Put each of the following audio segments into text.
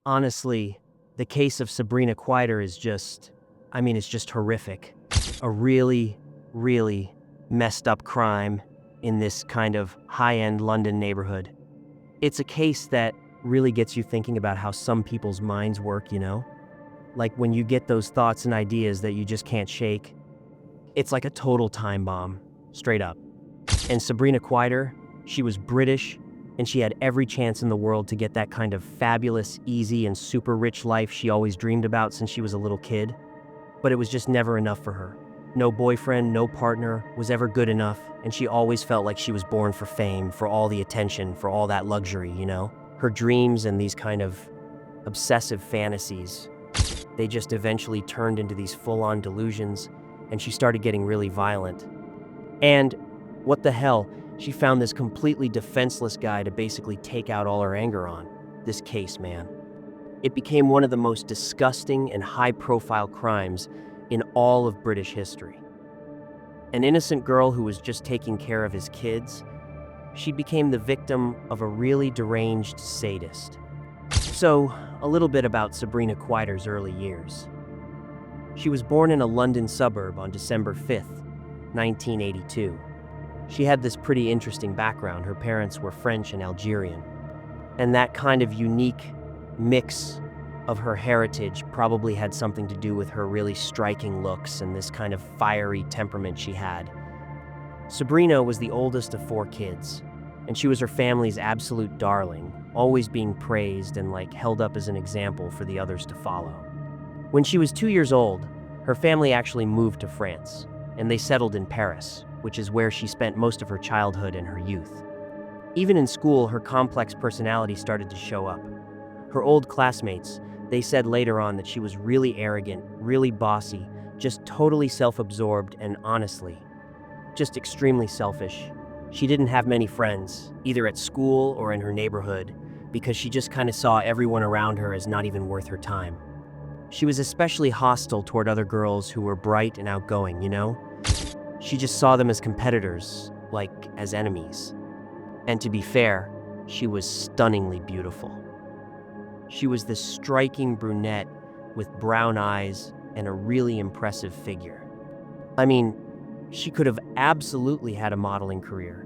Honestly, the case of Sabrina Quieter is it's just horrific. A really, really messed up crime in this kind of high-end London neighborhood. It's a case that really gets you thinking about how some people's minds work, you know? Like when you get those thoughts and ideas that you just can't shake. It's like a total time bomb, straight up. And Sabrina Quieter, she was British, and she had every chance in the world to get that kind of fabulous, easy, and super rich life she always dreamed about since she was a little kid. But it was just never enough for her. No boyfriend, no partner was ever good enough, and she always felt like she was born for fame, for all the attention, for all that luxury, you know? Her dreams and these kind of obsessive fantasies, they just eventually turned into these full-on delusions, and she started getting really violent. And what the hell, she found this completely defenseless guy to basically take out all her anger on. This case, man. It became one of the most disgusting and high-profile crimes in all of British history. An innocent girl who was just taking care of his kids, she became the victim of a really deranged sadist. So, a little bit about Sabrina Quieter's early years. She was born in a London suburb on December 5th, 1982. She had this pretty interesting background. Her parents were French and Algerian. And that kind of unique mix of her heritage probably had something to do with her really striking looks and this kind of fiery temperament she had. Sabrina was the oldest of 4 kids, and she was her family's absolute darling, always being praised and held up as an example for the others to follow. When she was 2 years old, her family actually moved to France, and they settled in Paris, which is where she spent most of her childhood and her youth. Even in school, her complex personality started to show up. Her old classmates, they said later on that she was really arrogant, really bossy, just totally self-absorbed, and honestly, just extremely selfish. She didn't have many friends, either at school or in her neighborhood, because she just kind of saw everyone around her as not even worth her time. She was especially hostile toward other girls who were bright and outgoing, you know? She just saw them as competitors, as enemies. And to be fair, she was stunningly beautiful. She was this striking brunette with brown eyes and a really impressive figure. She could have absolutely had a modeling career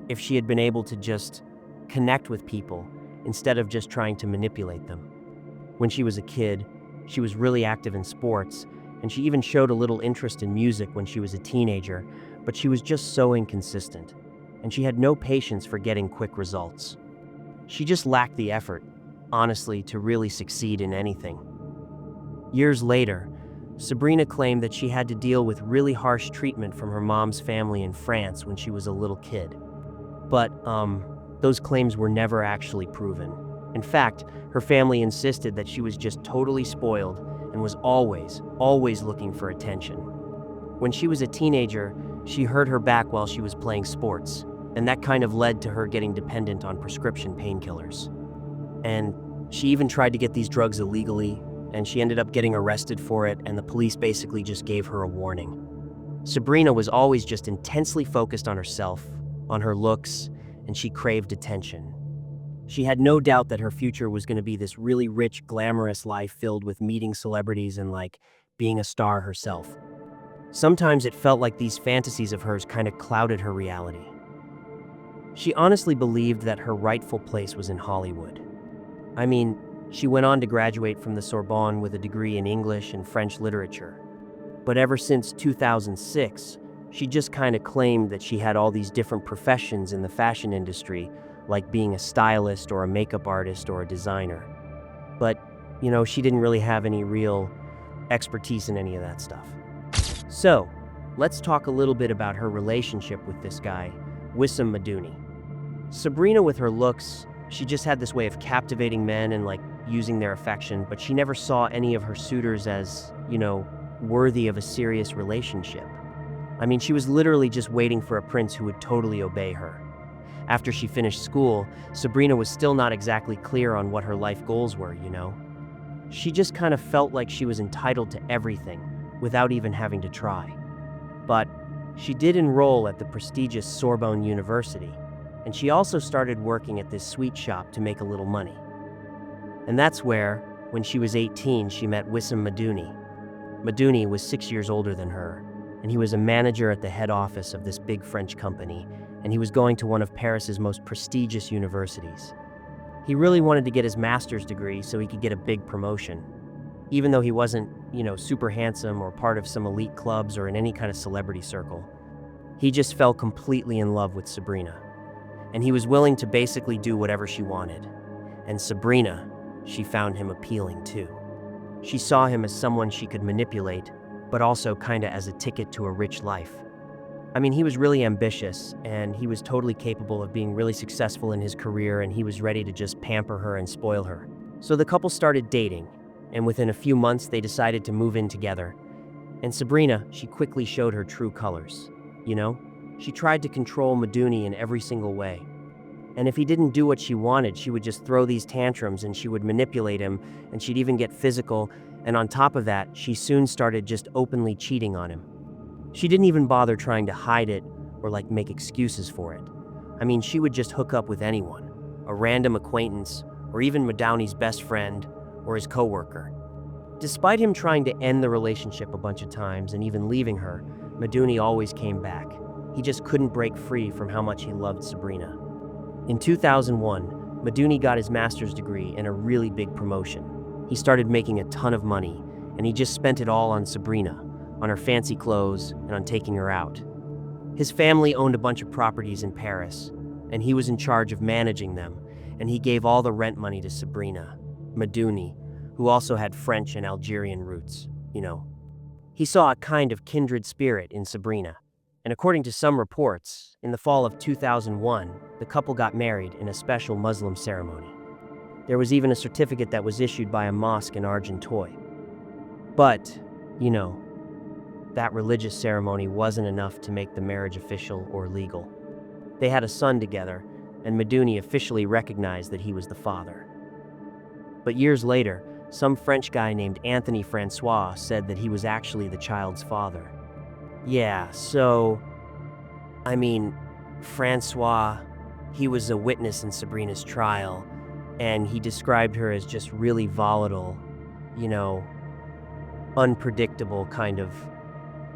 if she had been able to just connect with people instead of just trying to manipulate them. When she was a kid, she was really active in sports, and she even showed a little interest in music when she was a teenager, but she was just so inconsistent, and she had no patience for getting quick results. She just lacked the effort, honestly, to really succeed in anything. Years later, Sabrina claimed that she had to deal with really harsh treatment from her mom's family in France when she was a little kid. But, those claims were never actually proven. In fact, her family insisted that she was just totally spoiled and was always looking for attention. When she was a teenager, she hurt her back while she was playing sports, and that kind of led to her getting dependent on prescription painkillers. And she even tried to get these drugs illegally, and she ended up getting arrested for it, and the police basically just gave her a warning. Sabrina was always just intensely focused on herself, on her looks, and she craved attention. She had no doubt that her future was going to be this really rich, glamorous life filled with meeting celebrities and being a star herself. Sometimes it felt like these fantasies of hers kind of clouded her reality. She honestly believed that her rightful place was in Hollywood. She went on to graduate from the Sorbonne with a degree in English and French literature. But ever since 2006, she just kind of claimed that she had all these different professions in the fashion industry, like being a stylist or a makeup artist or a designer. But, she didn't really have any real expertise in any of that stuff. So, let's talk a little bit about her relationship with this guy, Wissam Madouni. Sabrina, with her looks, she just had this way of captivating men and using their affection, but she never saw any of her suitors as, worthy of a serious relationship. She was literally just waiting for a prince who would totally obey her. After she finished school, Sabrina was still not exactly clear on what her life goals were, She just kind of felt like she was entitled to everything without even having to try. But she did enroll at the prestigious Sorbonne University, and she also started working at this sweet shop to make a little money. And that's where, when she was 18, she met Wissam Madouni. Madouni was 6 years older than her, and he was a manager at the head office of this big French company, and he was going to one of Paris's most prestigious universities. He really wanted to get his master's degree so he could get a big promotion. Even though he wasn't, super handsome or part of some elite clubs or in any kind of celebrity circle, he just fell completely in love with Sabrina. And he was willing to basically do whatever she wanted. And Sabrina, she found him appealing too. She saw him as someone she could manipulate, but also kinda as a ticket to a rich life. I mean, he was really ambitious, and he was totally capable of being really successful in his career, and he was ready to just pamper her and spoil her. So the couple started dating, and within a few months they decided to move in together. And Sabrina, she quickly showed her true colors. She tried to control Madouni in every single way. And if he didn't do what she wanted, she would just throw these tantrums and she would manipulate him, and she'd even get physical, and on top of that, she soon started just openly cheating on him. She didn't even bother trying to hide it or make excuses for it. I mean, she would just hook up with anyone, a random acquaintance, or even Madouni's best friend or his coworker. Despite him trying to end the relationship a bunch of times and even leaving her, Madouni always came back. He just couldn't break free from how much he loved Sabrina. In 2001, Madouni got his master's degree and a really big promotion. He started making a ton of money, and he just spent it all on Sabrina, on her fancy clothes, and on taking her out. His family owned a bunch of properties in Paris, and he was in charge of managing them, and he gave all the rent money to Sabrina, Madouni, who also had French and Algerian roots, He saw a kind of kindred spirit in Sabrina, and according to some reports, in the fall of 2001, the couple got married in a special Muslim ceremony. There was even a certificate that was issued by a mosque in Argenteuil. But, that religious ceremony wasn't enough to make the marriage official or legal. They had a son together, and Madouni officially recognized that he was the father. But years later, some French guy named Anthony Francois said that he was actually the child's father. Francois, he was a witness in Sabrina's trial, and he described her as just really volatile, unpredictable, kind of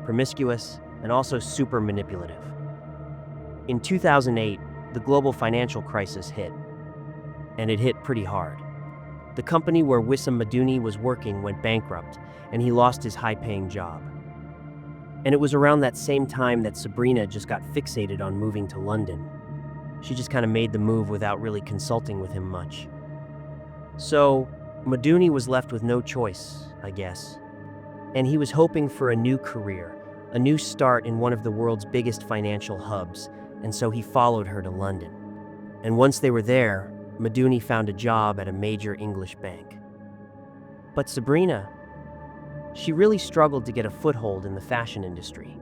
promiscuous, and also super manipulative. In 2008, the global financial crisis hit, and it hit pretty hard. The company where Wissam Madouni was working went bankrupt, and he lost his high-paying job. And it was around that same time that Sabrina just got fixated on moving to London. She just kind of made the move without really consulting with him much. So, Madouni was left with no choice, I guess. And he was hoping for a new career, a new start in one of the world's biggest financial hubs, and so he followed her to London. And once they were there, Madouni found a job at a major English bank. But Sabrina, she really struggled to get a foothold in the fashion industry.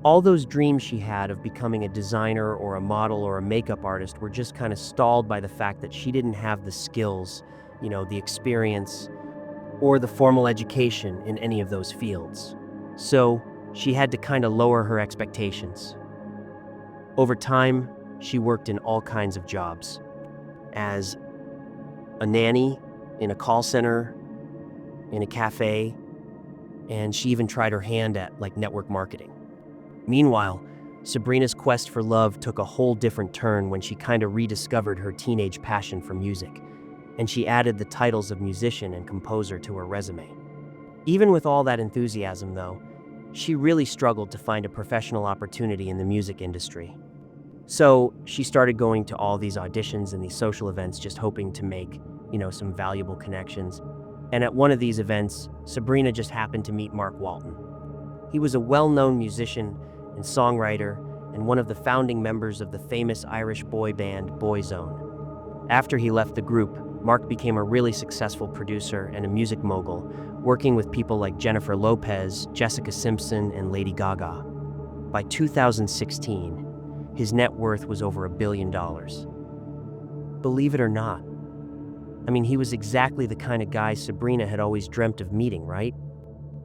All those dreams she had of becoming a designer or a model or a makeup artist were just kind of stalled by the fact that she didn't have the skills, the experience, or the formal education in any of those fields. So she had to kind of lower her expectations. Over time, she worked in all kinds of jobs. As a nanny, in a call center, in a cafe, and she even tried her hand at network marketing. Meanwhile, Sabrina's quest for love took a whole different turn when she kind of rediscovered her teenage passion for music, and she added the titles of musician and composer to her resume. Even with all that enthusiasm, though, she really struggled to find a professional opportunity in the music industry. So she started going to all these auditions and these social events just hoping to make, some valuable connections. And at one of these events, Sabrina just happened to meet Mark Walton. He was a well-known musician and songwriter and one of the founding members of the famous Irish boy band Boyzone. After he left the group, Mark became a really successful producer and a music mogul, working with people like Jennifer Lopez, Jessica Simpson, and Lady Gaga. By 2016, his net worth was over $1 billion. Believe it or not. He was exactly the kind of guy Sabrina had always dreamt of meeting, right?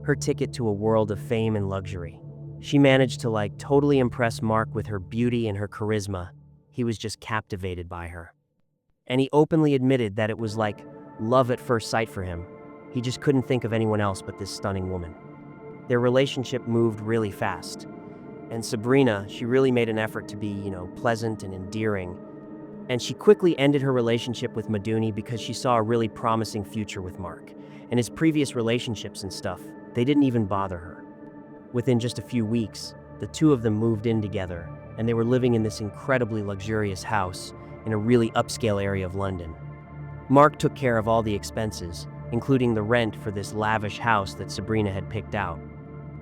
Her ticket to a world of fame and luxury. She managed to totally impress Mark with her beauty and her charisma. He was just captivated by her. And he openly admitted that it was love at first sight for him. He just couldn't think of anyone else but this stunning woman. Their relationship moved really fast. And Sabrina, she really made an effort to be, pleasant and endearing. And she quickly ended her relationship with Maduni because she saw a really promising future with Mark. And his previous relationships and stuff, they didn't even bother her. Within just a few weeks, the two of them moved in together, and they were living in this incredibly luxurious house in a really upscale area of London. Mark took care of all the expenses, including the rent for this lavish house that Sabrina had picked out.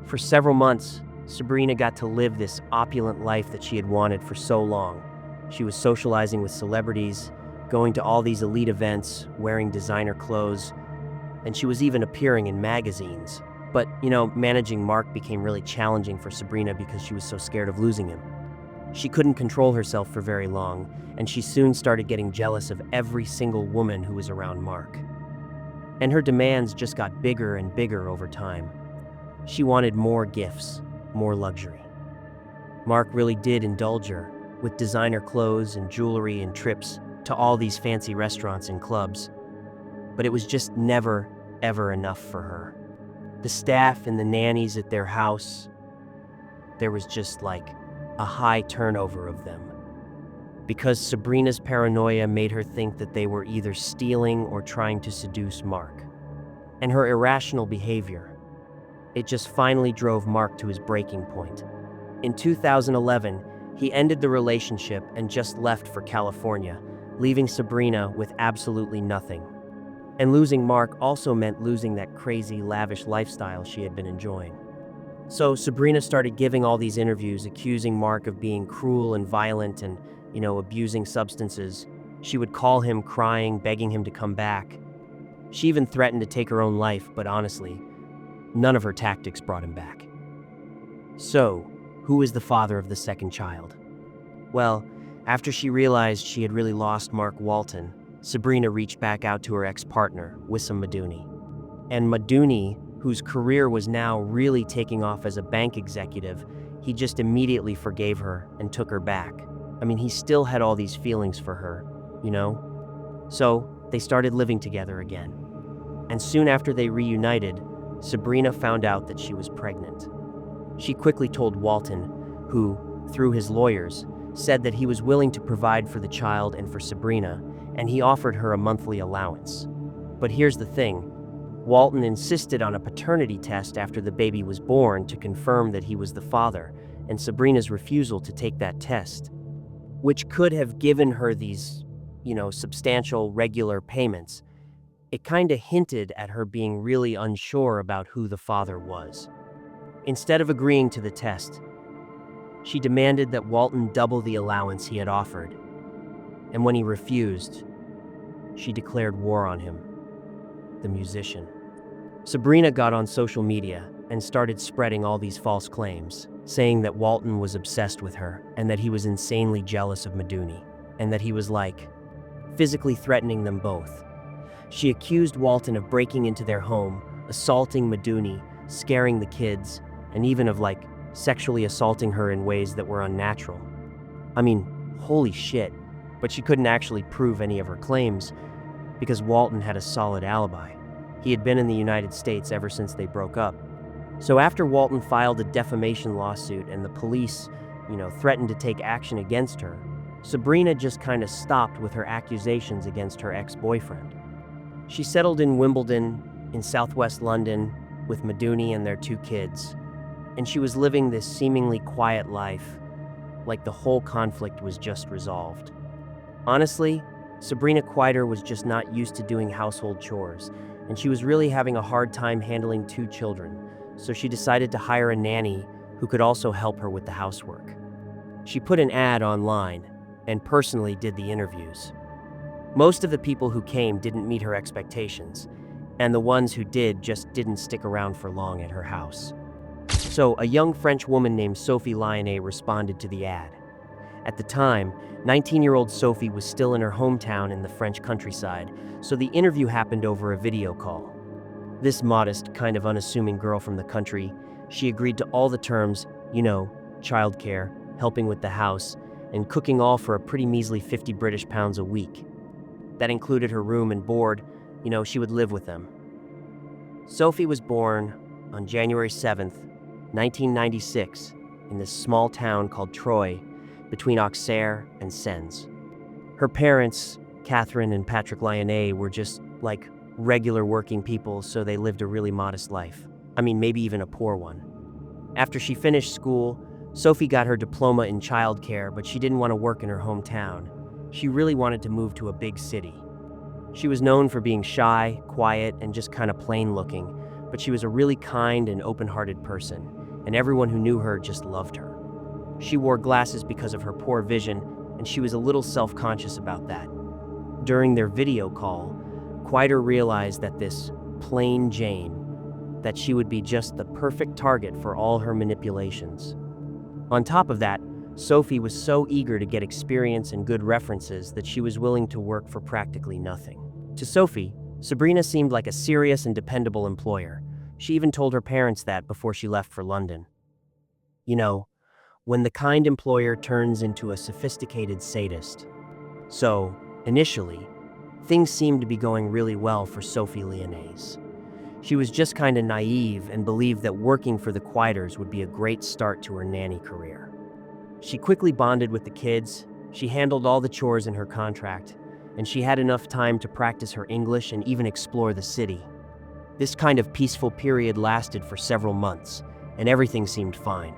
For several months, Sabrina got to live this opulent life that she had wanted for so long. She was socializing with celebrities, going to all these elite events, wearing designer clothes, and she was even appearing in magazines. But, managing Mark became really challenging for Sabrina because she was so scared of losing him. She couldn't control herself for very long, and she soon started getting jealous of every single woman who was around Mark. And her demands just got bigger and bigger over time. She wanted more gifts, more luxury. Mark really did indulge her with designer clothes and jewelry and trips to all these fancy restaurants and clubs. But it was just never, ever enough for her. The staff and the nannies at their house, there was just like a high turnover of them. Because Sabrina's paranoia made her think that they were either stealing or trying to seduce Mark. And her irrational behavior, it just finally drove Mark to his breaking point. In 2011, he ended the relationship and just left for California, leaving Sabrina with absolutely nothing. And losing Mark also meant losing that crazy, lavish lifestyle she had been enjoying. So Sabrina started giving all these interviews accusing Mark of being cruel and violent and, abusing substances. She would call him crying, begging him to come back. She even threatened to take her own life, but honestly, none of her tactics brought him back. So, who is the father of the second child? Well, after she realized she had really lost Mark Walton, Sabrina reached back out to her ex-partner, Wissam Maduni. And Maduni, whose career was now really taking off as a bank executive, he just immediately forgave her and took her back. He still had all these feelings for her, So, they started living together again. And soon after they reunited, Sabrina found out that she was pregnant. She quickly told Walton, who, through his lawyers, said that he was willing to provide for the child and for Sabrina, and he offered her a monthly allowance. But here's the thing. Walton insisted on a paternity test after the baby was born to confirm that he was the father, and Sabrina's refusal to take that test, which could have given her these, substantial regular payments, it kind of hinted at her being really unsure about who the father was. Instead of agreeing to the test, she demanded that Walton double the allowance he had offered. And when he refused, she declared war on him, the musician. Sabrina got on social media and started spreading all these false claims, saying that Walton was obsessed with her and that he was insanely jealous of Maduni, and that he was physically threatening them both. She accused Walton of breaking into their home, assaulting Maduni, scaring the kids, and even of sexually assaulting her in ways that were unnatural. Holy shit. But she couldn't actually prove any of her claims because Walton had a solid alibi. He had been in the United States ever since they broke up. So after Walton filed a defamation lawsuit and the police, threatened to take action against her, Sabrina just kind of stopped with her accusations against her ex-boyfriend. She settled in Wimbledon, in southwest London, with Maduni and their 2 kids, and she was living this seemingly quiet life, like the whole conflict was just resolved. Honestly, Sabrina Quieter was just not used to doing household chores, and she was really having a hard time handling 2 children, so she decided to hire a nanny who could also help her with the housework. She put an ad online and personally did the interviews. Most of the people who came didn't meet her expectations, and the ones who did just didn't stick around for long at her house. So a young French woman named Sophie Lyonnais responded to the ad. At the time, 19-year-old Sophie was still in her hometown in the French countryside, so the interview happened over a video call. This modest, kind of unassuming girl from the country, she agreed to all the terms, childcare, helping with the house, and cooking, all for a pretty measly 50 British pounds a week. That included her room and board, She would live with them. Sophie was born on January 7th, 1996, in this small town called Troyes, between Auxerre and Sens. Her parents, Catherine and Patrick Lyonnais, were just like regular working people, so they lived a really modest life. Maybe even a poor one. After she finished school, Sophie got her diploma in childcare, but she didn't want to work in her hometown. She really wanted to move to a big city. She was known for being shy, quiet, and just kind of plain looking, but she was a really kind and open-hearted person, and everyone who knew her just loved her. She wore glasses because of her poor vision, and she was a little self-conscious about that. During their video call, Quider realized that this plain Jane, that she would be just the perfect target for all her manipulations. On top of that, Sophie was so eager to get experience and good references that she was willing to work for practically nothing. To Sophie, Sabrina seemed like a serious and dependable employer. She even told her parents that before she left for London. When the kind employer turns into a sophisticated sadist. So, initially, things seemed to be going really well for Sophie Lyonnais. She was just kind of naive and believed that working for the Quiders would be a great start to her nanny career. She quickly bonded with the kids, she handled all the chores in her contract, and she had enough time to practice her English and even explore the city. This kind of peaceful period lasted for several months, and everything seemed fine.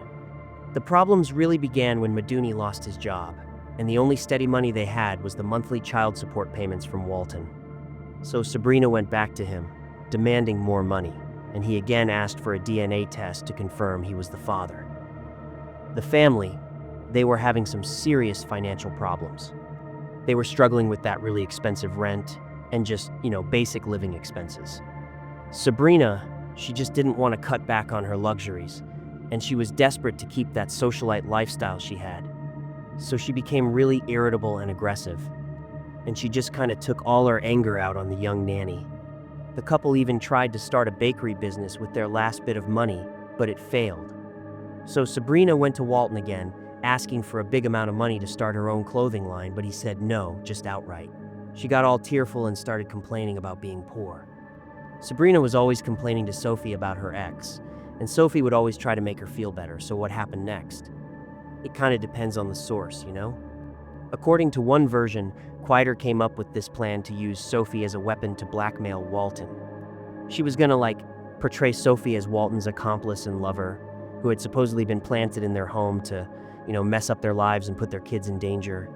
The problems really began when Maduni lost his job, and the only steady money they had was the monthly child support payments from Walton. So Sabrina went back to him, demanding more money, and he again asked for a DNA test to confirm he was the father. The family, they were having some serious financial problems. They were struggling with that really expensive rent and just, basic living expenses. Sabrina, she just didn't want to cut back on her luxuries, and she was desperate to keep that socialite lifestyle she had. So she became really irritable and aggressive, and she just kind of took all her anger out on the young nanny. The couple even tried to start a bakery business with their last bit of money, but it failed. So Sabrina went to Walton again, asking for a big amount of money to start her own clothing line, but he said no, just outright. She got all tearful and started complaining about being poor. Sabrina was always complaining to Sophie about her ex, and Sophie would always try to make her feel better, so what happened next? It kind of depends on the source, According to one version, Quider came up with this plan to use Sophie as a weapon to blackmail Walton. She was gonna, portray Sophie as Walton's accomplice and lover, who had supposedly been planted in their home to, mess up their lives and put their kids in danger.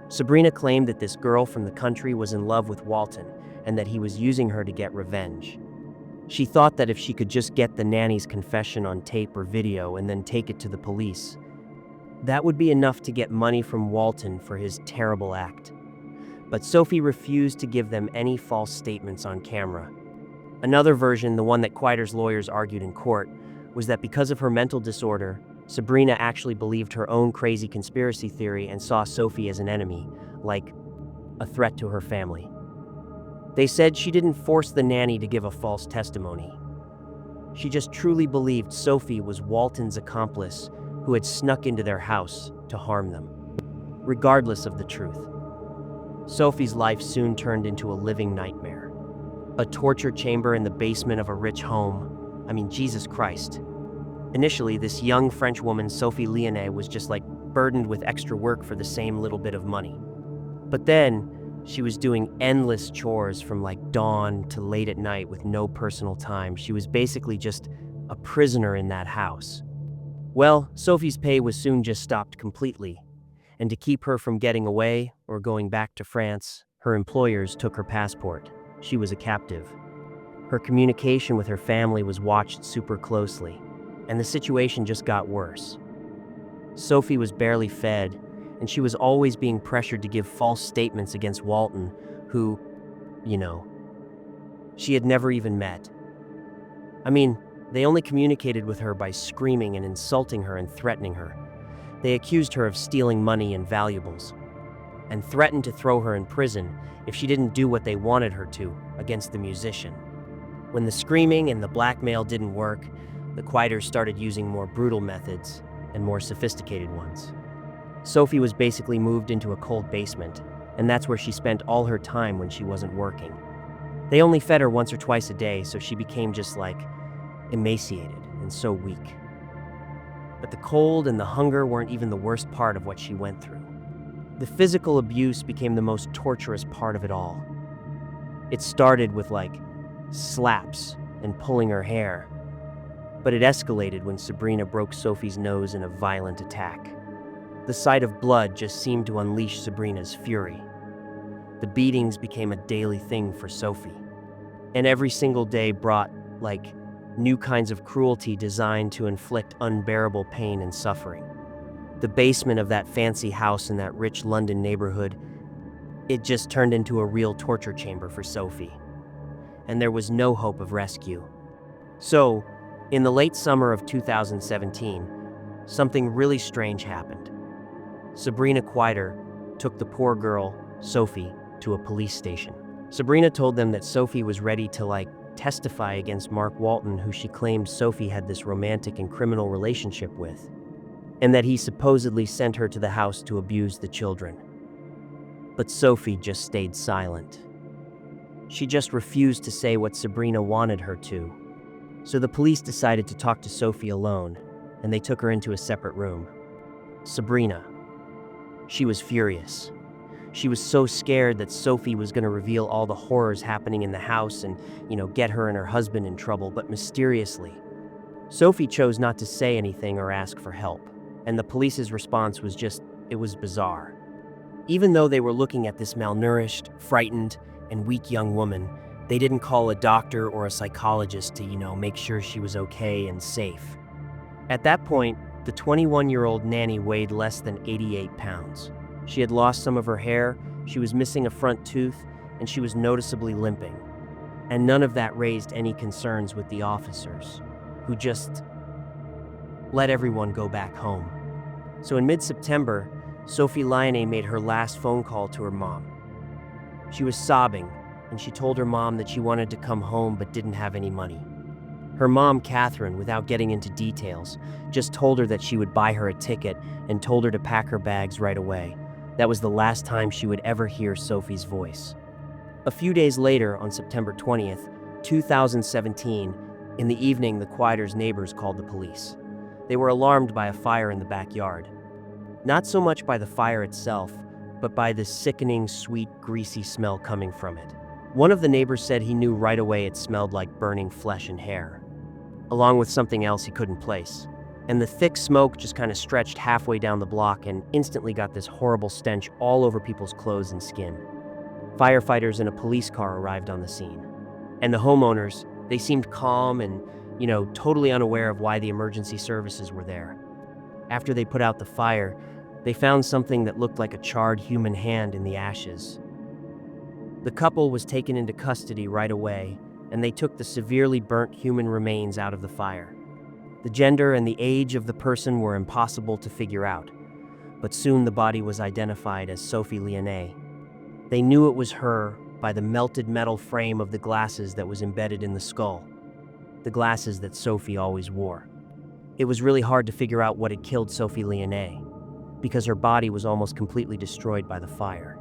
Sabrina claimed that this girl from the country was in love with Walton and that he was using her to get revenge. She thought that if she could just get the nanny's confession on tape or video and then take it to the police, that would be enough to get money from Walton for his terrible act. But Sophie refused to give them any false statements on camera. Another version, the one that Quider's lawyers argued in court, was that because of her mental disorder, Sabrina actually believed her own crazy conspiracy theory and saw Sophie as an enemy, like a threat to her family. They said she didn't force the nanny to give a false testimony. She just truly believed Sophie was Walton's accomplice who had snuck into their house to harm them, regardless of the truth. Sophie's life soon turned into a living nightmare. A torture chamber in the basement of a rich home. Jesus Christ. Initially, this young French woman, Sophie Lyonnais, was just burdened with extra work for the same little bit of money. But then, she was doing endless chores from dawn to late at night with no personal time. She was basically just a prisoner in that house. Well, Sophie's pay was soon just stopped completely, and to keep her from getting away or going back to France, her employers took her passport. She was a captive. Her communication with her family was watched super closely, and the situation just got worse. Sophie was barely fed, and she was always being pressured to give false statements against Walton, who, she had never even met. They only communicated with her by screaming and insulting her and threatening her. They accused her of stealing money and valuables, and threatened to throw her in prison if she didn't do what they wanted her to against the musician. When the screaming and the blackmail didn't work, the Quiders started using more brutal methods and more sophisticated ones. Sophie was basically moved into a cold basement, and that's where she spent all her time when she wasn't working. They only fed her once or twice a day, so she became just like emaciated and so weak. But the cold and the hunger weren't even the worst part of what she went through. The physical abuse became the most torturous part of it all. It started with slaps and pulling her hair, but it escalated when Sabrina broke Sophie's nose in a violent attack. The sight of blood just seemed to unleash Sabrina's fury. The beatings became a daily thing for Sophie, and every single day brought, new kinds of cruelty designed to inflict unbearable pain and suffering. The basement of that fancy house in that rich London neighborhood, it just turned into a real torture chamber for Sophie, and there was no hope of rescue. So, in the late summer of 2017, something really strange happened. Sabrina Quieter took the poor girl, Sophie, to a police station. Sabrina told them that Sophie was ready to testify against Mark Walton, who she claimed Sophie had this romantic and criminal relationship with, and that he supposedly sent her to the house to abuse the children. But Sophie just stayed silent. She just refused to say what Sabrina wanted her to. So the police decided to talk to Sophie alone, and they took her into a separate room. Sabrina, she was furious. She was so scared that Sophie was going to reveal all the horrors happening in the house and, get her and her husband in trouble, but mysteriously, Sophie chose not to say anything or ask for help, and the police's response was it was bizarre. Even though they were looking at this malnourished, frightened, and weak young woman, they didn't call a doctor or a psychologist to, make sure she was okay and safe. At that point, the 21-year-old nanny weighed less than 88 pounds. She had lost some of her hair, she was missing a front tooth, and she was noticeably limping. And none of that raised any concerns with the officers, who just let everyone go back home. So in mid-September, Sophie Lyonnais made her last phone call to her mom. She was sobbing, and she told her mom that she wanted to come home but didn't have any money. Her mom, Catherine, without getting into details, just told her that she would buy her a ticket and told her to pack her bags right away. That was the last time she would ever hear Sophie's voice. A few days later, on September 20th, 2017, in the evening, the Quieters' neighbors called the police. They were alarmed by a fire in the backyard. Not so much by the fire itself, but by the sickening, sweet, greasy smell coming from it. One of the neighbors said he knew right away it smelled like burning flesh and hair, along with something else he couldn't place. And the thick smoke just kind of stretched halfway down the block and instantly got this horrible stench all over people's clothes and skin. Firefighters and a police car arrived on the scene. And the homeowners, they seemed calm and, totally unaware of why the emergency services were there. After they put out the fire, they found something that looked like a charred human hand in the ashes. The couple was taken into custody right away, and they took the severely burnt human remains out of the fire. The gender and the age of the person were impossible to figure out, but soon the body was identified as Sophie Lyonnais. They knew it was her by the melted metal frame of the glasses that was embedded in the skull, the glasses that Sophie always wore. It was really hard to figure out what had killed Sophie Lyonnais, because her body was almost completely destroyed by the fire.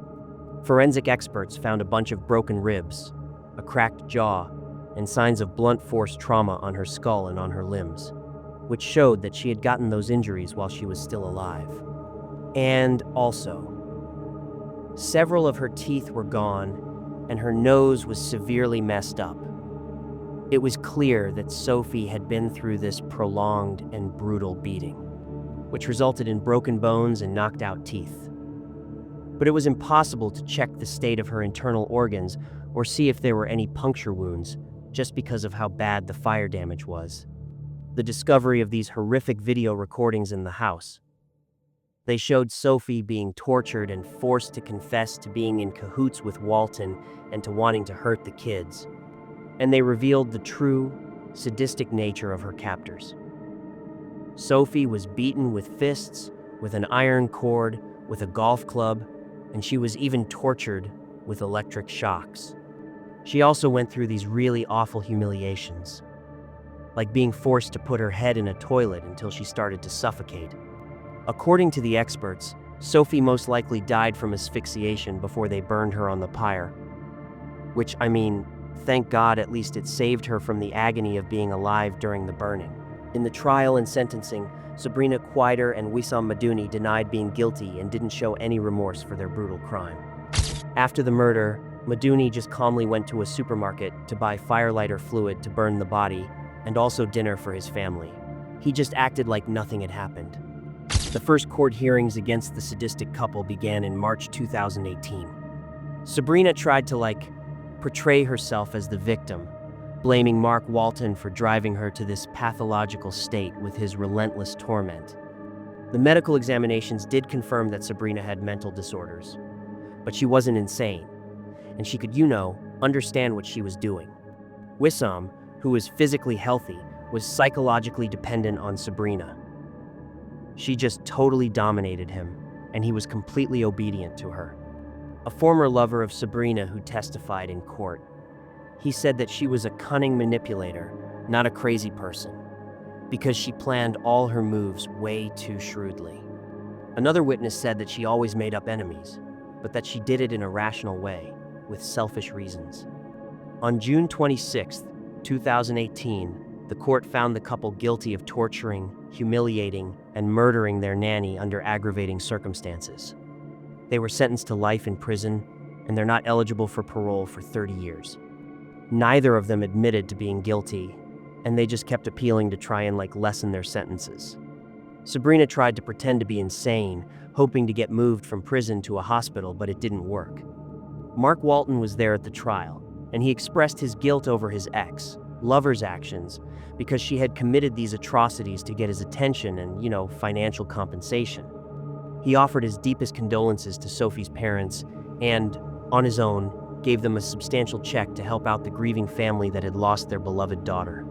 Forensic experts found a bunch of broken ribs, a cracked jaw, and signs of blunt force trauma on her skull and on her limbs, which showed that she had gotten those injuries while she was still alive. And also, several of her teeth were gone, and her nose was severely messed up. It was clear that Sophie had been through this prolonged and brutal beating, which resulted in broken bones and knocked out teeth. But it was impossible to check the state of her internal organs or see if there were any puncture wounds, just because of how bad the fire damage was. The discovery of these horrific video recordings in the house. They showed Sophie being tortured and forced to confess to being in cahoots with Walton and to wanting to hurt the kids. And they revealed the true, sadistic nature of her captors. Sophie was beaten with fists, with an iron cord, with a golf club, and she was even tortured with electric shocks. She also went through these really awful humiliations, like being forced to put her head in a toilet until she started to suffocate. According to the experts, Sophie most likely died from asphyxiation before they burned her on the pyre. Which, Thank God, at least it saved her from the agony of being alive during the burning. In the trial and sentencing, Sabrina Quaider and Wissam Madouni denied being guilty and didn't show any remorse for their brutal crime. After the murder, Madouni just calmly went to a supermarket to buy firelighter fluid to burn the body and also dinner for his family. He just acted like nothing had happened. The first court hearings against the sadistic couple began in March 2018. Sabrina tried to portray herself as the victim, blaming Mark Walton for driving her to this pathological state with his relentless torment. The medical examinations did confirm that Sabrina had mental disorders, but she wasn't insane, and she could, understand what she was doing. Wissam, who was physically healthy, was psychologically dependent on Sabrina. She just totally dominated him, and he was completely obedient to her. A former lover of Sabrina who testified in court, he said that she was a cunning manipulator, not a crazy person, because she planned all her moves way too shrewdly. Another witness said that she always made up enemies, but that she did it in a rational way, with selfish reasons. On June 26, 2018, the court found the couple guilty of torturing, humiliating, and murdering their nanny under aggravating circumstances. They were sentenced to life in prison, and they're not eligible for parole for 30 years. Neither of them admitted to being guilty, and they just kept appealing to try and lessen their sentences. Sabrina tried to pretend to be insane, hoping to get moved from prison to a hospital, but it didn't work. Mark Walton was there at the trial, and he expressed his guilt over his ex-lover's actions because she had committed these atrocities to get his attention and, financial compensation. He offered his deepest condolences to Sophie's parents and, on his own, gave them a substantial check to help out the grieving family that had lost their beloved daughter.